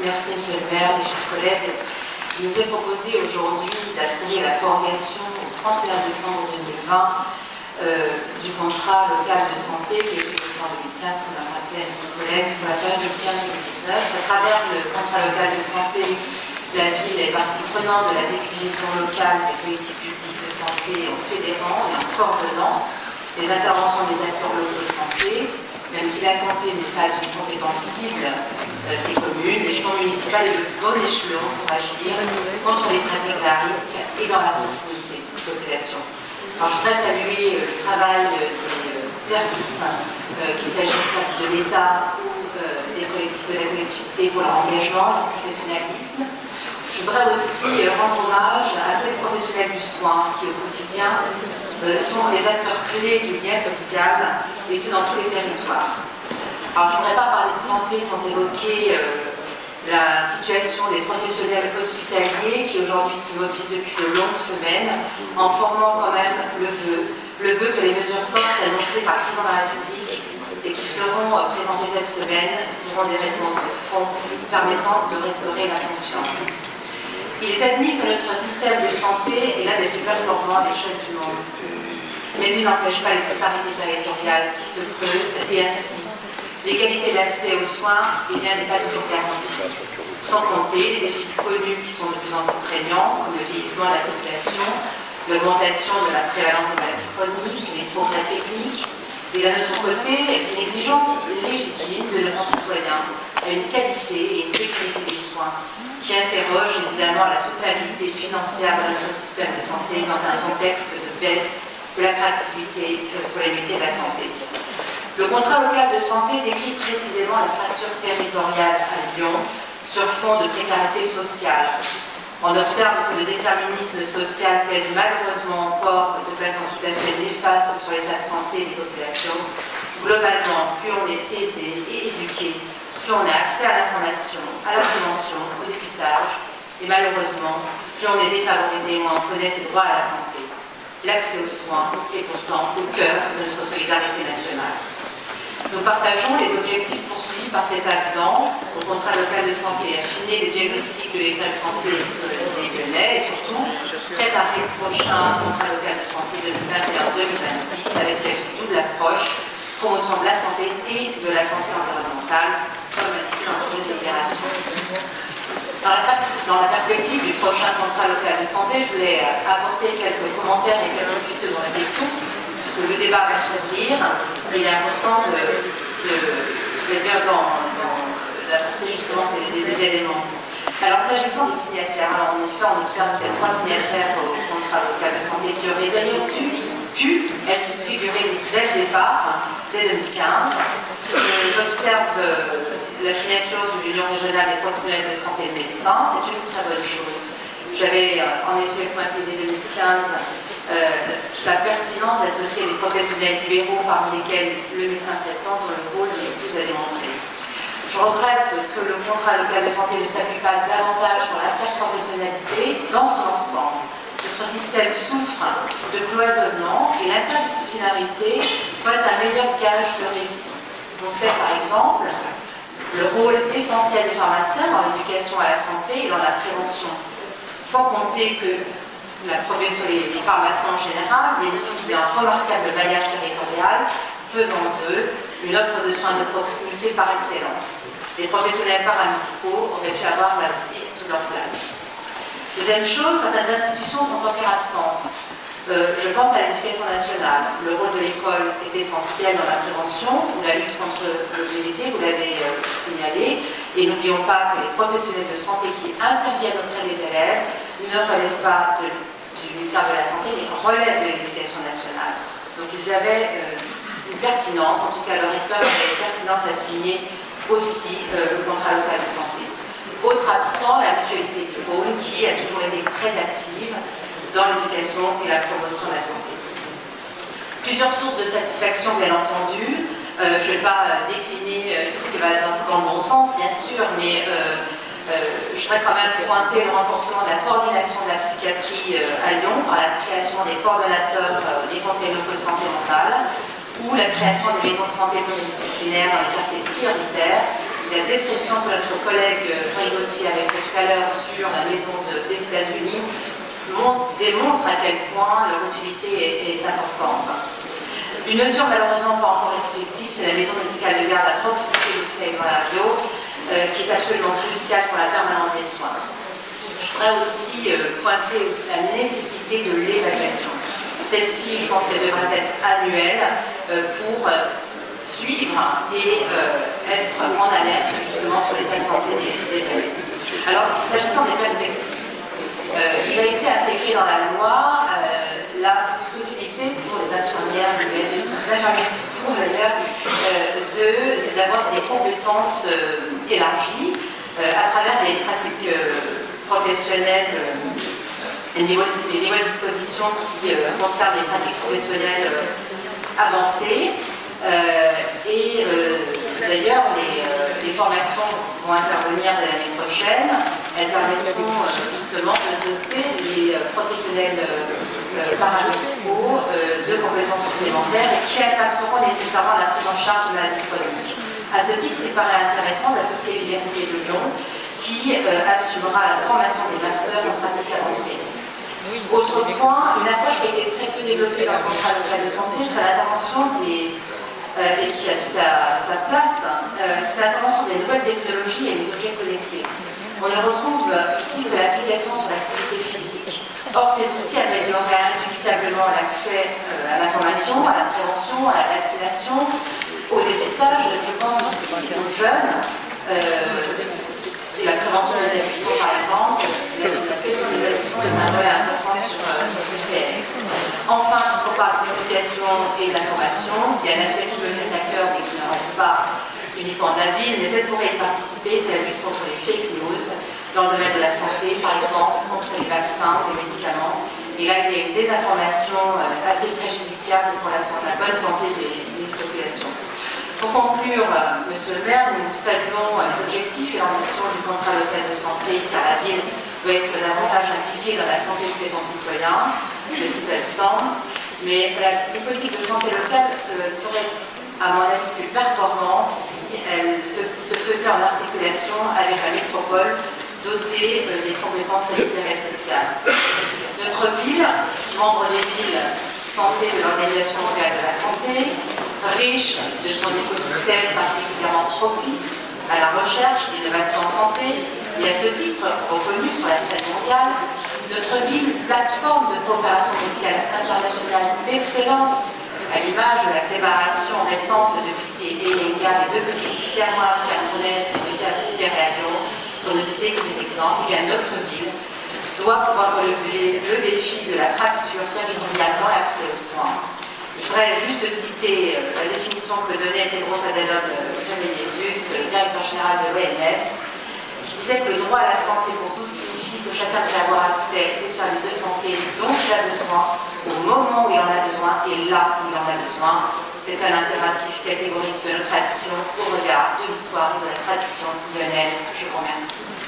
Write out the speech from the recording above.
Merci Monsieur le maire, mes chers collègues. Il nous est proposé aujourd'hui d'approuver la prolongation au 31 décembre 2020 du contrat local de santé qui est fait en 2004, comme l'a rappelé notre collègue, pour la période 2015-2019. À travers le contrat local de santé, la ville est partie prenante de la déclinaison locale des politiques publiques de santé en fédérant et en coordonnant les interventions des acteurs locaux de santé. Même si la santé n'est pas une compétence cible des communes, l'échelon municipal est le bon échelon pour agir contre les pratiques à risque et dans la proximité de la population. Alors, je voudrais saluer le travail des services, qu'il s'agisse de l'État ou de la collectivité pour leur engagement, leur professionnalisme. Je voudrais aussi rendre hommage à tous les professionnels du soin qui, au quotidien, sont les acteurs clés du lien social et ce dans tous les territoires. Alors, je ne voudrais pas parler de santé sans évoquer la situation des professionnels hospitaliers qui aujourd'hui se mobilisent depuis de longues semaines en formant quand même le vœu que les mesures fortes annoncées par le président de la République et qui seront présentées cette semaine seront des réponses de fond permettant de restaurer la confiance. Il est admis que notre système de santé est l'un des plus performants à l'échelle du monde. Mais il n'empêche pas les disparités territoriales qui se creusent et ainsi l'égalité d'accès aux soins n'est pas toujours garantie. Sans compter les défis connus qui sont de plus en plus prégnants, comme le vieillissement de la population, l'augmentation de la prévalence des maladies chroniques, les progrès techniques, et d'un autre côté, une exigence légitime de nos concitoyens à une qualité et une sécurité des soins qui interroge évidemment la soutenabilité financière de notre système de santé dans un contexte de baisse de l'attractivité pour les métiers de la santé. Le contrat local de santé décrit précisément la fracture territoriale à Lyon sur fond de précarité sociale. On observe que le déterminisme social pèse malheureusement encore de façon tout à fait néfaste sur l'état de santé des populations. Globalement, plus on est aisé et éduqué, plus on a accès à l'information, à la prévention, au dépistage, et malheureusement, plus on est défavorisé et moins on connaît ses droits à la santé. L'accès aux soins est pourtant au cœur de notre solidarité nationale. Nous partageons les objectifs poursuivis par cet avenant au contrat local de santé, affiner les diagnostics de l'état de santé des Lyonnais et surtout préparer le prochain contrat local de santé 2021-2026 avec cette double approche, promotion de la santé et de la santé environnementale, comme indiqué dans notre déclaration. Dans la perspective du prochain contrat local de santé, je voulais apporter quelques commentaires et quelques pistes de réflexion, puisque le débat va s'ouvrir. Il est important d'apporter justement des éléments. Alors, s'agissant des signataires, en effet, on observe qu'il y a 3 signataires au contrat local de santé qui auraient d'ailleurs pu être figurés dès le départ, dès 2015. J'observe la signature de l'Union régionale des professionnels de santé et de médecins, c'est une très bonne chose. J'avais en effet pointé dès 2015 sa pertinence d'associer les professionnels libéraux, parmi lesquels le médecin traitant, dont le rôle est le plus à démontrer. Je regrette que le contrat local de santé ne s'appuie pas davantage sur l'interprofessionnalité dans son ensemble. Notre système souffre de cloisonnement et l'interdisciplinarité soit un meilleur gage de réussite. On sait par exemple le rôle essentiel des pharmaciens dans l'éducation à la santé et dans la prévention, sans compter que la profession des pharmaciens en général bénéficie d'un remarquable maillage territorial, faisant d'eux une offre de soins de proximité par excellence. Les professionnels paramédicaux auraient pu avoir là aussi toute leur place. Deuxième chose, certaines institutions sont encore absentes. Je pense à l'éducation nationale. Le rôle de l'école est essentiel dans la prévention ou la lutte contre l'obésité, vous l'avez signalé. Et n'oublions pas que les professionnels de santé qui interviennent auprès des élèves ne relèvent pas du ministère de la Santé, mais relèvent de l'éducation nationale. Donc ils avaient une pertinence, en tout cas le recteur avait une pertinence à signer aussi le contrat local de santé. Autre absent, la mutualité du Rhône, qui a toujours été très active dans l'éducation et la promotion de la santé. Plusieurs sources de satisfaction, bien entendu. Je ne vais pas décliner tout ce qui va dans le bon sens, bien sûr, mais je voudrais quand même pointer le renforcement de la coordination de la psychiatrie à Lyon par la création des coordonnateurs des conseils locaux de santé mentale ou la création des maisons de santé pluridisciplinaires dans les quartiers prioritaires, la description que notre collègue Rigotti avait fait tout à l'heure sur la maison des États-Unis démontre à quel point leur utilité est importante. Une mesure malheureusement pas encore effective, c'est la maison médicale de garde à proximité du Pays-Radio, qui est absolument cruciale pour la permanence des soins. Je voudrais aussi pointer la nécessité de l'évaluation. Celle-ci, je pense qu'elle devrait être annuelle pour suivre et être en alerte justement sur l'état de santé des élèves. Alors, s'agissant des perspectives, il a été intégré dans la loi la possibilité pour les infirmières, les infirmières d'ailleurs, d'avoir des compétences élargies à travers les pratiques professionnelles, les niveaux de disposition qui concernent les pratiques professionnelles avancées. D'ailleurs, les formations vont intervenir dès l'année prochaine. Elles permettront justement de doter les professionnels paramédicaux de compétences supplémentaires et qui impacteront nécessairement la prise en charge de maladies chroniques. À ce titre, il paraît intéressant d'associer l'Université de Lyon qui assumera la formation des masters en pratique avancée. Autre point, une approche qui a été très peu développée dans le contrat local de santé, c'est l'intervention et qui a toute sa place, c'est l'intervention des nouvelles technologies et des objets connectés. On les retrouve ici de l'application sur l'activité physique. Or, ces outils amélioreraient indubitablement l'accès à l'information, à la prévention, à la vaccination, au dépistage, je pense aussi aux jeunes, et la prévention des addictions par exemple, la question des addictions est un volet important sur le CNS. Enfin, puisqu'on parle d'éducation et d'information, il y a un aspect qui me tient à cœur et qui ne relève pas uniquement de la ville, mais cette pourrait y participer, c'est la lutte contre les fake news dans le domaine de la santé, par exemple contre les vaccins, les médicaments. Et là, il y a des informations assez préjudiciables pour la bonne santé des populations. Pour conclure, Monsieur le maire, nous saluons les objectifs et l'ambition du contrat local de santé, car la ville doit être davantage impliquée dans la santé de ses concitoyens, de ses habitants. Mais les politiques de santé locale seraient, à mon avis, plus performantes si elles se faisaient en articulation avec la métropole dotée des compétences sanitaires et sociales. Notre ville, membre des villes santé de l'Organisation mondiale de la santé, riche de son écosystème particulièrement propice à la recherche d'innovation en santé, et à ce titre reconnue sur la scène mondiale, notre ville, plateforme de coopération médicale internationale d'excellence, à l'image de la séparation récente de Pissier et Yenga et deux petits Siamois camerounais de Réunion, pour ne citer que cet exemple, il y a notre ville doit pouvoir relever le défi de la fracture territoriale dans l'accès aux soins. Je voudrais juste citer la définition que donnait Tedros Adhanom Ghebreyesus, le directeur général de l'OMS, qui disait que le droit à la santé pour tous signifie que chacun doit avoir accès aux services de santé dont il a besoin, au moment où il en a besoin et là où il en a besoin. C'est un impératif catégorique de notre action au regard de l'histoire et de la tradition lyonnaise. Je vous remercie.